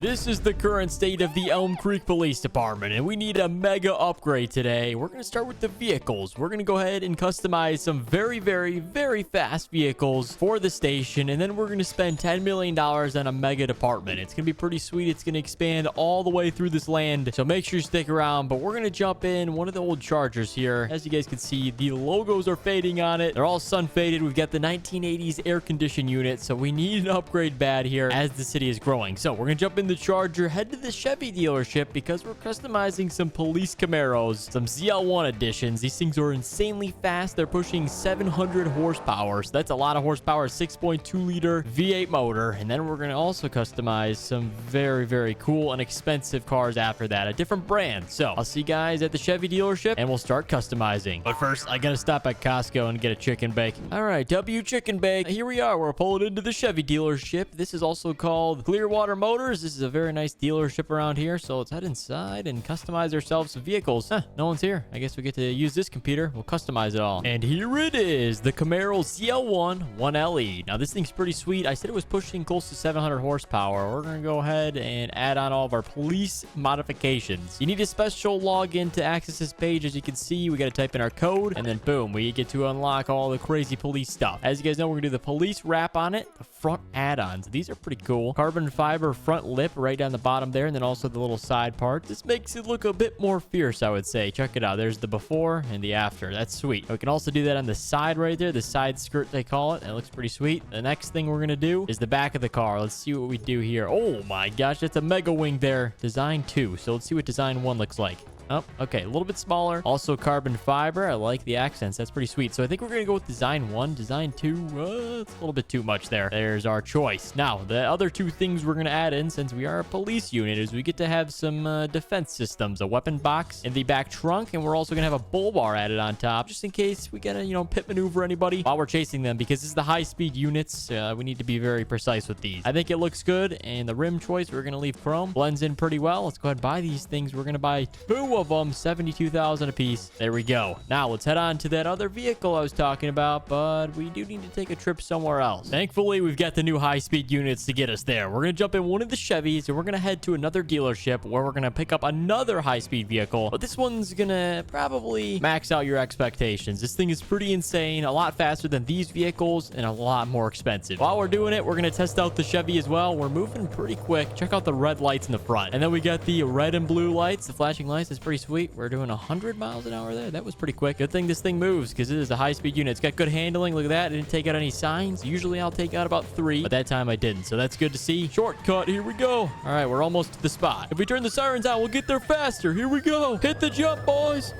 This is the current state of the Elmcreek Police Department, and we need a mega upgrade today. We're going to start with the vehicles. We're going to go ahead and customize some very, very, very fast vehicles for the station, and then we're going to spend $10 million on a mega department. It's going to be pretty sweet. It's going to expand all the way through this land, so make sure you stick around. But we're going to jump in one of the old Chargers here. As you guys can see, the logos are fading on it. They're all sun faded. We've got the 1980s air conditioned unit, so we need an upgrade bad here as the city is growing. So we're going to jump in the Charger, head to the Chevy dealership because we're customizing some police Camaros, some ZL1 editions. These things are insanely fast. They're pushing 700 horsepower, so that's a lot of horsepower. 6.2 liter V8 motor. And then we're going to also customize some very, very cool and expensive cars after that, a different brand. So I'll see you guys at the Chevy dealership and we'll start customizing. But first, I gotta stop at Costco and get a chicken bake. All right, W Chicken Bake. Here we are. We're pulling into the Chevy dealership. This is also called Clearwater Motors. This is a very nice dealership around here, so let's head inside and customize ourselves some vehicles. No one's here. I guess we get to use this computer. We'll customize it all. And here it is, the Camaro CL1 1LE. Now this thing's pretty sweet. I said it was pushing close to 700 horsepower. We're gonna go ahead and add on all of our police modifications. You need a special login to access this page. As you can see, we got to type in our code, and then boom, we get to unlock all the crazy police stuff. As you guys know, we're gonna do the police wrap on it, the front add-ons. These are pretty cool. Carbon fiber front lip right down the bottom there, and then also the little side part. This makes it look a bit more fierce, I would say. Check it out. There's the before and the after. That's sweet. We can also do that on the side right there, the side skirt they call it. It looks pretty sweet. The next thing we're gonna do is the back of the car. Let's see what we do here. Oh my gosh, that's a mega wing there. Design 2. So let's see what design 1 looks like. Oh, okay. A little bit smaller. Also carbon fiber. I like the accents. That's pretty sweet. So I think we're going to go with design 1. Design 2, it's a little bit too much there. There's our choice. Now, the other two things we're going to add in, since we are a police unit, is we get to have some defense systems. A weapon box in the back trunk, and we're also going to have a bull bar added on top, just in case we got to, pit maneuver anybody while we're chasing them, because this is the high-speed units. We need to be very precise with these. I think it looks good, and the rim choice, we're going to leave chrome. Blends in pretty well. Let's go ahead and buy these things. We're going to buy 2 of them, 72,000 a piece. There we go. Now let's head on to that other vehicle I was talking about, but we do need to take a trip somewhere else. Thankfully, we've got the new high-speed units to get us there. We're going to jump in one of the Chevys, and we're going to head to another dealership where we're going to pick up another high-speed vehicle, but this one's going to probably max out your expectations. This thing is pretty insane, a lot faster than these vehicles, and a lot more expensive. While we're doing it, we're going to test out the Chevy as well. We're moving pretty quick. Check out the red lights in the front. And then we got the red and blue lights. The flashing lights. That's pretty sweet. We're doing 100 miles an hour there. That was pretty quick. Good thing this thing moves because it is a high-speed unit. It's got good handling. Look at that. It didn't take out any signs. Usually I'll take out about 3, but that time I didn't. So that's good to see. Shortcut. Here we go. All right, we're almost to the spot. If we turn the sirens on, we'll get there faster. Here we go. Hit the jump, boys.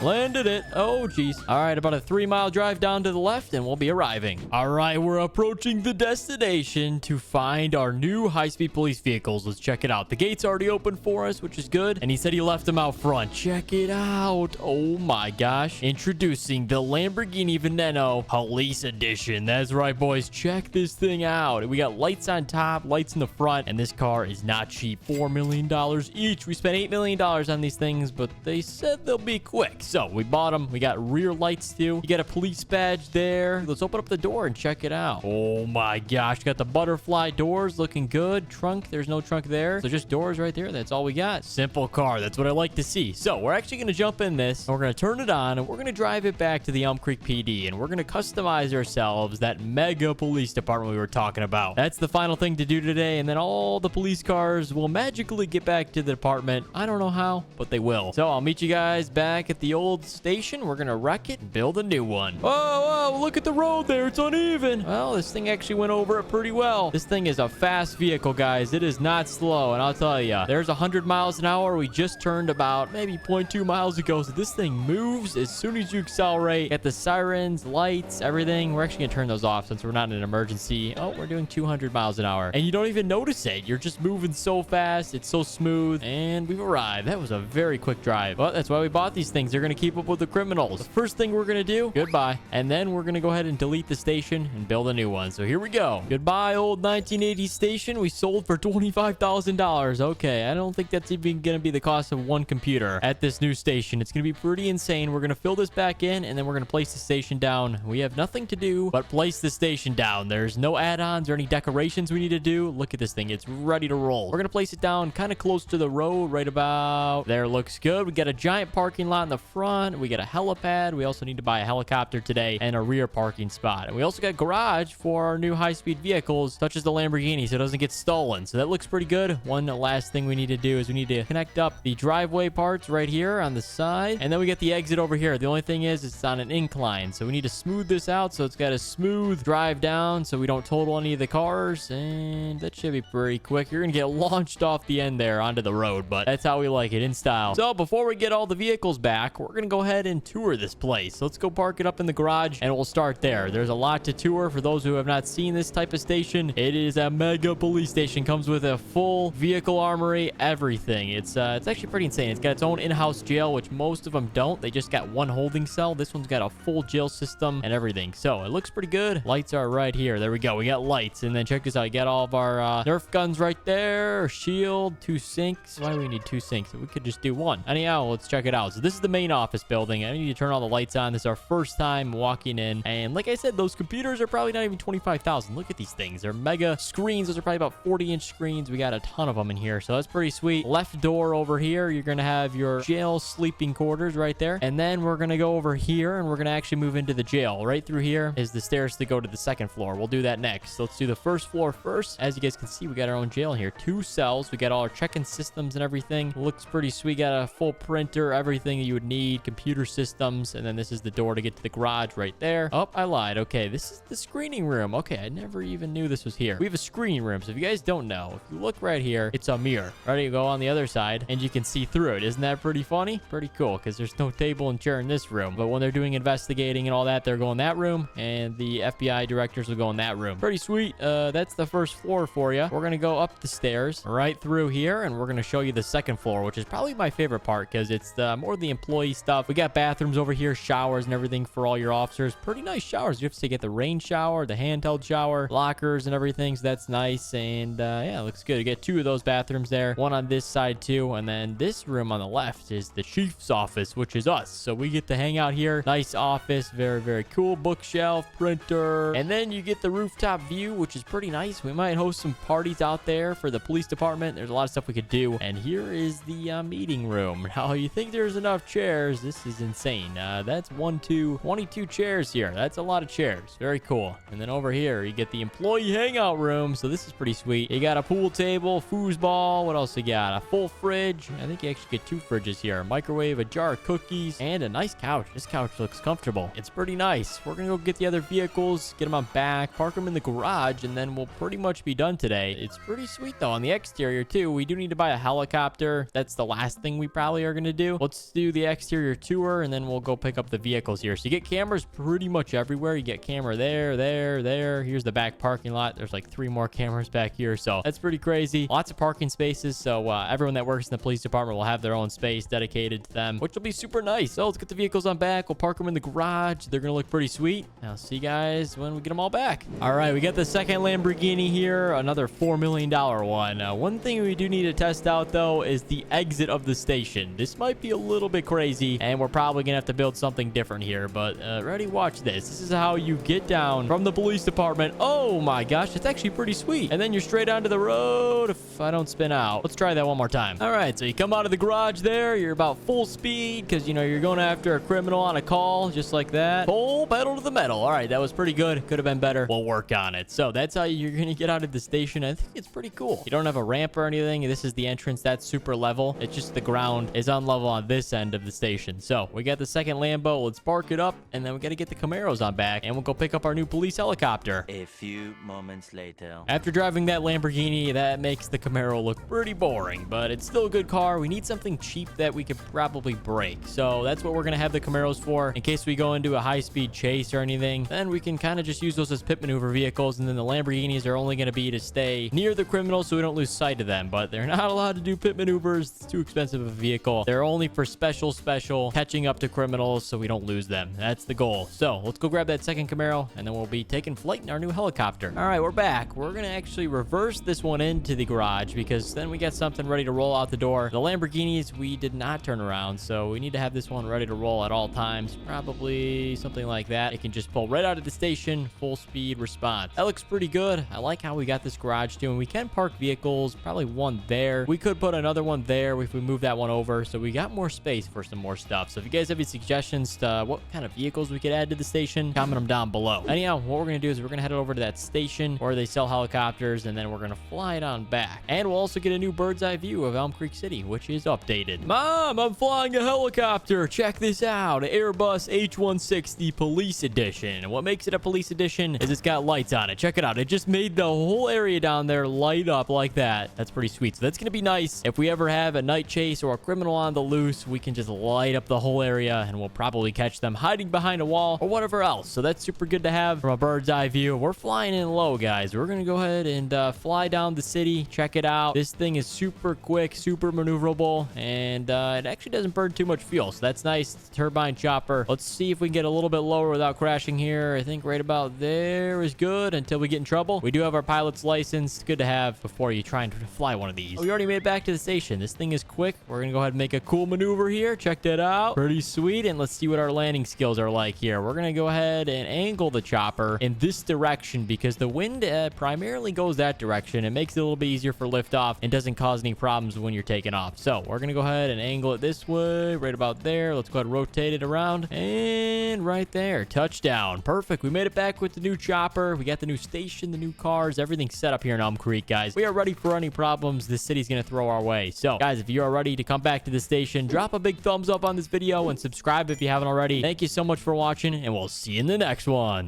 Landed it. Oh, geez. All right, about a 3-mile drive down to the left, and we'll be arriving. All right, we're approaching the destination to find our new high-speed police vehicles. Let's check it out. The gate's already open for us, which is good, and he said he left them out front. Check it out. Oh, my gosh. Introducing the Lamborghini Veneno Police Edition. That's right, boys. Check this thing out. We got lights on top, lights in the front, and this car is not cheap. $4 million each. We spent $8 million on these things, but they said they'll be quick. So we bought them. We got rear lights too. You got a police badge there. Let's open up the door and check it out. Oh my gosh. Got the butterfly doors looking good. Trunk. There's no trunk there. So just doors right there. That's all we got. Simple car. That's what I like to see. So we're actually going to jump in this. And we're going to turn it on. And we're going to drive it back to the Elmcreek PD. And we're going to customize ourselves that mega police department we were talking about. That's the final thing to do today. And then all the police cars will magically get back to the department. I don't know how, but they will. So I'll meet you guys back at the old station. We're gonna wreck it and build a new one. Whoa, look at the road there. It's uneven. Well, this thing actually went over it pretty well. This thing is a fast vehicle, guys. It is not slow, and I'll tell you, there's 100 miles an hour. We just turned about maybe 0.2 miles ago, so this thing moves as soon as you accelerate. Get the sirens, lights, everything. We're actually gonna turn those off since we're not in an emergency. Oh, we're doing 200 miles an hour, and you don't even notice it. You're just moving so fast. It's so smooth, and we've arrived. That was a very quick drive. Well, that's why we bought these things. They're going to keep up with the criminals. The first thing we're going to do, goodbye. And then we're going to go ahead and delete the station and build a new one. So here we go. Goodbye, old 1980s station. We sold for $25,000. Okay, I don't think that's even going to be the cost of one computer at this new station. It's going to be pretty insane. We're going to fill this back in, and then we're going to place the station down. We have nothing to do but place the station down. There's no add-ons or any decorations we need to do. Look at this thing. It's ready to roll. We're going to place it down kind of close to the road, right about there. Looks good. We got a giant parking lot in the front. We got a helipad. We also need to buy a helicopter today and a rear parking spot. And we also got garage for our new high-speed vehicles, such as the Lamborghini, so it doesn't get stolen. So that looks pretty good. One last thing we need to do is we need to connect up the driveway parts right here on the side. And then we get the exit over here. The only thing is it's on an incline, so we need to smooth this out so it's got a smooth drive down so we don't total any of the cars. And that should be pretty quick. You're gonna get launched off the end there onto the road, but that's how we like it, in style. So before we get all the vehicles back, we're gonna go ahead and tour this place. Let's go park it up in the garage and we'll start there. There's a lot to tour for those who have not seen this type of station. It is a mega police station. Comes with a full vehicle armory, everything. It's actually pretty insane. It's got its own in-house jail, which most of them don't. They just got one holding cell. This one's got a full jail system and everything. So it looks pretty good. Lights are right here. There we go. We got lights. And then check this out. You got all of our Nerf guns right there. Shield, 2 sinks. Why do we need 2 sinks? We could just do one. Anyhow, let's check it out. So this is the main office building. I need to turn all the lights on. This is our first time walking in. And like I said, those computers are probably not even 25,000. Look at these things. They're mega screens. Those are probably about 40-inch screens. We got a ton of them in here. So that's pretty sweet. Left door over here. You're going to have your jail sleeping quarters right there. And then we're going to go over here and we're going to actually move into the jail. Right through here is the stairs to go to the second floor. We'll do that next. So let's do the first floor first. As you guys can see, we got our own jail here. 2 cells. We got all our check-in systems and everything. Looks pretty sweet. Got a full printer, everything that you would need, computer systems. And then this is the door to get to the garage right there. Oh, I lied. Okay, this is the screening room. Okay, I never even knew this was here. We have a screening room. So if you guys don't know, if you look right here, it's a mirror. Ready to go on the other side and you can see through it. Isn't that pretty funny? Pretty cool, because there's no table and chair in this room. But when they're doing investigating and all that, they're going that room, and the FBI directors will go in that room. Pretty sweet. That's the first floor for you. We're gonna go up the stairs right through here, and we're gonna show you the second floor, which is probably my favorite part because it's more the employee stuff. We got bathrooms over here, showers and everything for all your officers. Pretty nice showers. You have to get the rain shower, the handheld shower, lockers and everything, so that's nice. And yeah, it looks good. You get 2 of those bathrooms there, one on this side too, and then this room on the left is the chief's office, which is us. So we get to hang out here. Nice office, very, very cool. Bookshelf, printer, and then you get the rooftop view, which is pretty nice. We might host some parties out there for the police department. There's a lot of stuff we could do. And here is the meeting room. Now, you think there's enough chairs? This is insane. That's 22 chairs here. That's a lot of chairs. Very cool. And then over here, you get the employee hangout room. So this is pretty sweet. You got a pool table, foosball. What else you got? A full fridge. I think you actually get 2 fridges here. A microwave, a jar of cookies, and a nice couch. This couch looks comfortable. It's pretty nice. We're gonna go get the other vehicles, get them on back, park them in the garage, and then we'll pretty much be done today. It's pretty sweet though. On the exterior too, we do need to buy a helicopter. That's the last thing we probably are gonna do. Let's do the exterior tour, and then we'll go pick up the vehicles here. So you get cameras pretty much everywhere. You get camera there, there. Here's the back parking lot. There's like 3 more cameras back here, so that's pretty crazy. Lots of parking spaces, so everyone that works in the police department will have their own space dedicated to them, which will be super nice. So let's get the vehicles on back. We'll park them in the garage. They're gonna look pretty sweet. I'll see you guys when we get them all back. All right, we got the second Lamborghini here, another $4 million one. One thing we do need to test out though is the exit of the station. This might be a little bit crazy, and we're probably gonna have to build something different here, but ready, watch this. This is how you get down from the police department. Oh my gosh, it's actually pretty sweet. And then you're straight onto the road if I don't spin out. Let's try that one more time. All right, so you come out of the garage there. You're about full speed because, you know, you're going after a criminal on a call, just like that. Full pedal to the metal. All right, that was pretty good. Could have been better. We'll work on it. So that's how you're going to get out of the station. I think it's pretty cool. You don't have a ramp or anything. This is the entrance. That's super level. It's just the ground is on level on this end of the station. So we got the second Lambo. Let's park it up, and then we got to get the Camaros on back, and we'll go pick up our new police helicopter. A few moments later. After driving that Lamborghini, that makes the Camaro look pretty boring, but it's still a good car. We need something cheap that we could probably break. So that's what we're going to have the Camaros for. In case we go into a high-speed chase or anything, then we can kind of just use those as pit maneuver vehicles, and then the Lamborghinis are only going to be to stay near the criminals so we don't lose sight of them, but they're not allowed to do pit maneuvers. It's too expensive of a vehicle. They're only for special special, catching up to criminals so we don't lose them. That's the goal. So let's go grab that second Camaro, and then we'll be taking flight in our new helicopter. All right, we're back. We're gonna actually reverse this one into the garage because then we got something ready to roll out the door. The Lamborghinis, we did not turn around, so we need to have this one ready to roll at all times. Probably something like that. It can just pull right out of the station, full speed response. That looks pretty good. I like how we got this garage too, and we can park vehicles, probably one there. We could put another one there if we move that one over, so we got more space for some more stuff. So if you guys have any suggestions to what kind of vehicles we could add to the station, comment them down below. Anyhow, what we're gonna do is we're gonna head over to that station where they sell helicopters, and then we're gonna fly it on back. And we'll also get a new bird's eye view of Elmcreek City, which is updated. Mom, I'm flying a helicopter. Check this out, Airbus H160 Police Edition. And what makes it a police edition is it's got lights on it. Check it out. It just made the whole area down there light up like that. That's pretty sweet. So that's gonna be nice. If we ever have a night chase or a criminal on the loose, we can just light up the whole area, and we'll probably catch them hiding behind a wall or whatever else. So that's super good to have from a bird's eye view. We're flying in low, guys. We're gonna go ahead and fly down the city. Check it out. This thing is super quick, super maneuverable, and it actually doesn't burn too much fuel, so that's nice. Turbine chopper. Let's see if we can get a little bit lower without crashing here. I think right about there is good until we get in trouble. We do have our pilot's license. Good to have before you try and fly one of these. We already made it back to the station. This thing is quick. We're gonna go ahead and make a cool maneuver here. Check that out. Pretty sweet. And let's see what our landing skills are like here. We're gonna go ahead and angle the chopper in this direction because the wind primarily goes that direction. It makes it a little bit easier for liftoff and doesn't cause any problems when you're taking off. So we're gonna go ahead and angle it this way, right about there. Let's go ahead and rotate it around, and right there, touchdown. Perfect. We made it back with the new chopper. We got the new station, the new cars, everything's set up here in Elmcreek, guys. We are ready for any problems this city's gonna throw our way. So guys, if you are ready to come back to the station, drop a big thumbs up on this video and subscribe if you haven't already. Thank you so much for watching, and we'll see you in the next one.